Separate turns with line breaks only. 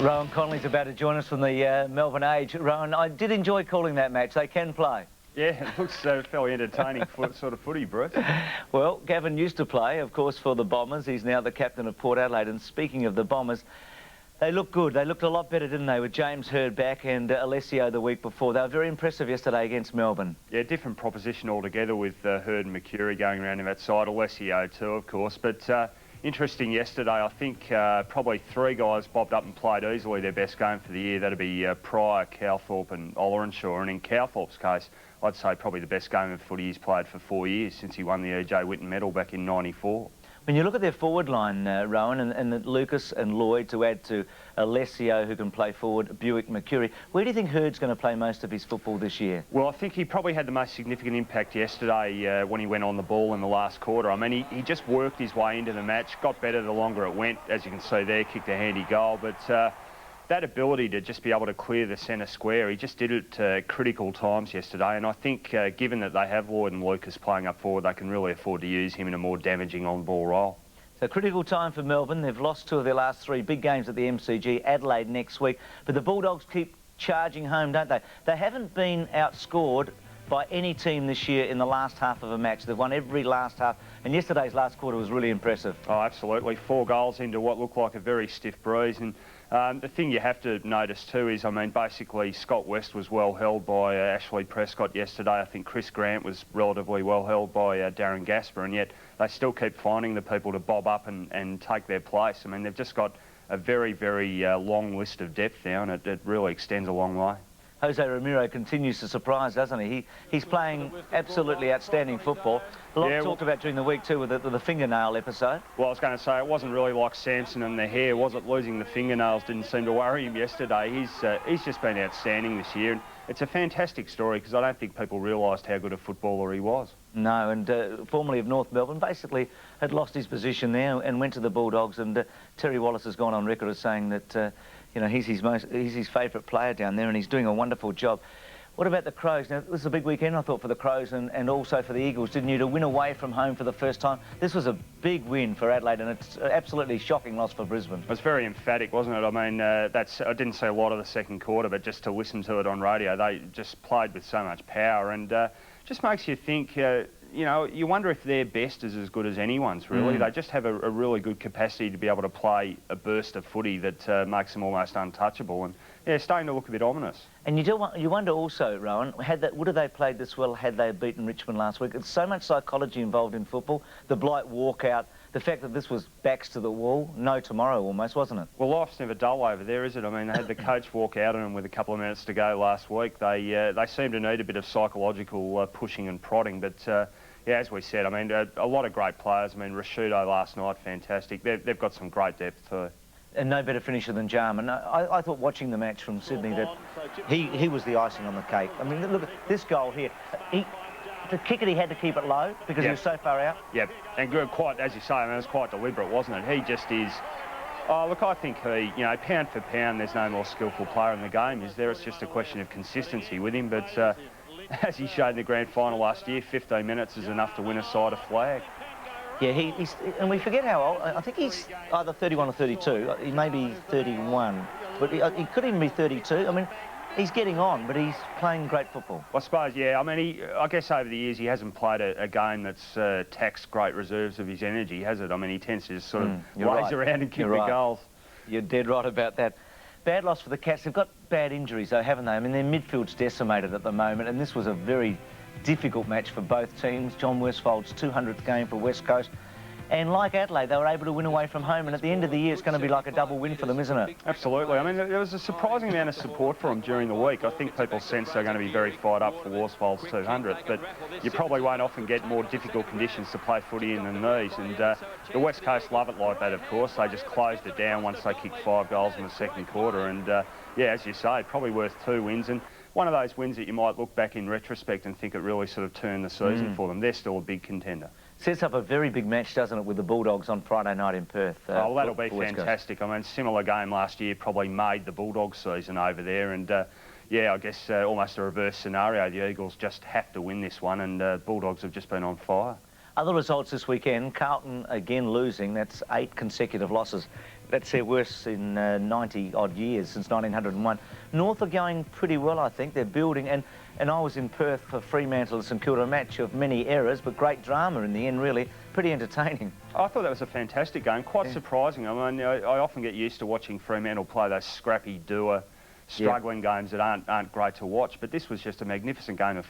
Rohan Connolly's about to join us from the Melbourne Age. Rohan, I did enjoy calling that match. They can play.
Yeah, it looks fairly entertaining sort of footy, Bruce.
Well, Gavin used to play, of course, for the Bombers. He's now the captain of Port Adelaide. And speaking of the Bombers, they look good. They looked a lot better, didn't they, with James Hird back and Alessio the week before. They were very impressive yesterday against Melbourne.
Yeah, different proposition altogether with Hird and McCurry going around in that side. Alessio too, of course. But interesting yesterday, I think probably three guys bobbed up and played easily their best game for the year. That'd be Pryor, Cowthorpe and Ollerenshaw. And in Cowthorpe's case, I'd say probably the best game of footy he's played for 4 years since he won the E.J. Whitten medal back in '94.
When you look at their forward line, Rohan, and Lucas and Lloyd to add to Alessio, who can play forward, Buick, McCurry, where do you think Hird's going to play most of his football this year?
Well, I think he probably had the most significant impact yesterday when he went on the ball in the last quarter. I mean, he just worked his way into the match, got better the longer it went. As you can see there, kicked a handy goal. But that ability to just be able to clear the centre square, he just did it at critical times yesterday. And I think, given that they have Lloyd and Lucas playing up forward, they can really afford to use him in a more damaging on-ball role.
So critical time for Melbourne. They've lost two of their last three big games at the MCG, Adelaide next week. But the Bulldogs keep charging home, don't they? They haven't been outscored by any team this year in the last half of a match. They've won every last half, and yesterday's last quarter was really impressive. Oh,
absolutely. 4 goals into what looked like a very stiff breeze. And the thing you have to notice too is, I mean, basically Scott West was well held by Ashley Prescott yesterday. I think Chris Grant was relatively well held by Darren Gasper, and yet they still keep finding the people to bob up and take their place. I mean, they've just got a very, very long list of depth now, and it really extends a long way.
Jose Ramiro continues to surprise, doesn't he? He's playing absolutely outstanding football. A lot talked about during the week too with the fingernail episode.
Well, I was going to say, it wasn't really like Samson and the hair, was it? Losing the fingernails didn't seem to worry him yesterday. He's just been outstanding this year. And it's a fantastic story because I don't think people realised how good a footballer he was.
No, and formerly of North Melbourne, basically had lost his position there and went to the Bulldogs. And Terry Wallace has gone on record as saying that you know, he's his favourite player down there, and he's doing a wonderful job. What about the Crows? Now, this is a big weekend, I thought, for the Crows and also for the Eagles, didn't you, to win away from home for the first time? This was a big win for Adelaide, and it's an absolutely shocking loss for Brisbane.
It was very emphatic, wasn't it? I mean, I didn't see a lot of the second quarter, but just to listen to it on radio, they just played with so much power, and just makes you think, you know, you wonder if their best is as good as anyone's, really. They just have a really good capacity to be able to play a burst of footy that makes them almost untouchable. And, yeah, it's starting to look a bit ominous.
And you wonder also, Rohan, would have they played this well had they beaten Richmond last week? There's so much psychology involved in football. The Blight walkout, the fact that this was backs to the wall, no tomorrow almost, wasn't it?
Well, life's never dull over there, is it? I mean, they had the coach walk out on them with a couple of minutes to go last week. They seem to need a bit of psychological pushing and prodding, but yeah, as we said, I mean, a lot of great players. I mean, Rashudo last night, fantastic. They've got some great depth too.
And no better finisher than Jarman. I thought watching the match from Sydney that he was the icing on the cake. I mean, look at this goal here. The kicker, he had to keep it low because he was so far out.
Yep, and quite, as you say, I mean, it was quite deliberate, wasn't it? He just is... Oh, look, I think he, you know, pound for pound, there's no more skillful player in the game, is there? It's just a question of consistency with him, but as he showed in the grand final last year, 15 minutes is enough to win a side a flag.
Yeah, and we forget how old. I think he's either 31 or 32. He may be 31, but he could even be 32. I mean, he's getting on, but he's playing great football.
I suppose, yeah. I mean, I guess over the years he hasn't played a game that's taxed great reserves of his energy, has it? I mean, he tends to just sort of laze around and kick the goals.
You're dead right about that. Bad loss for the Cats. They've got bad injuries, though, haven't they? I mean, their midfield's decimated at the moment, and this was a very difficult match for both teams. John Worsfold's 200th game for West Coast. And like Adelaide, they were able to win away from home, and at the end of the year, it's going to be like a double win for them, isn't it?
Absolutely. I mean, there was a surprising amount of support for them during the week. I think people sense they're going to be very fired up for Worsfold's 200th, but you probably won't often get more difficult conditions to play footy in than these. And the West Coast love it like that, of course. They just closed it down once they kicked 5 goals in the second quarter. And, yeah, as you say, probably worth 2 wins. And one of those wins that you might look back in retrospect and think it really sort of turned the season for them. They're still a big contender.
Sets up a very big match, doesn't it, with the Bulldogs on Friday night in Perth.
Oh, well, that'll be fantastic. I mean, similar game last year probably made the Bulldogs season over there. And, yeah, I guess almost a reverse scenario. The Eagles just have to win this one, and Bulldogs have just been on fire.
Other results this weekend, Carlton again losing. That's 8 consecutive losses That's their worst in 90-odd years, since 1901. North are going pretty well, I think. They're building, and I was in Perth for Fremantle and St Kilda, a match of many errors, but great drama in the end, really. Pretty entertaining.
I thought that was a fantastic game, quite surprising. I mean, I often get used to watching Fremantle play those scrappy, doer, struggling games that aren't great to watch, but this was just a magnificent game of football.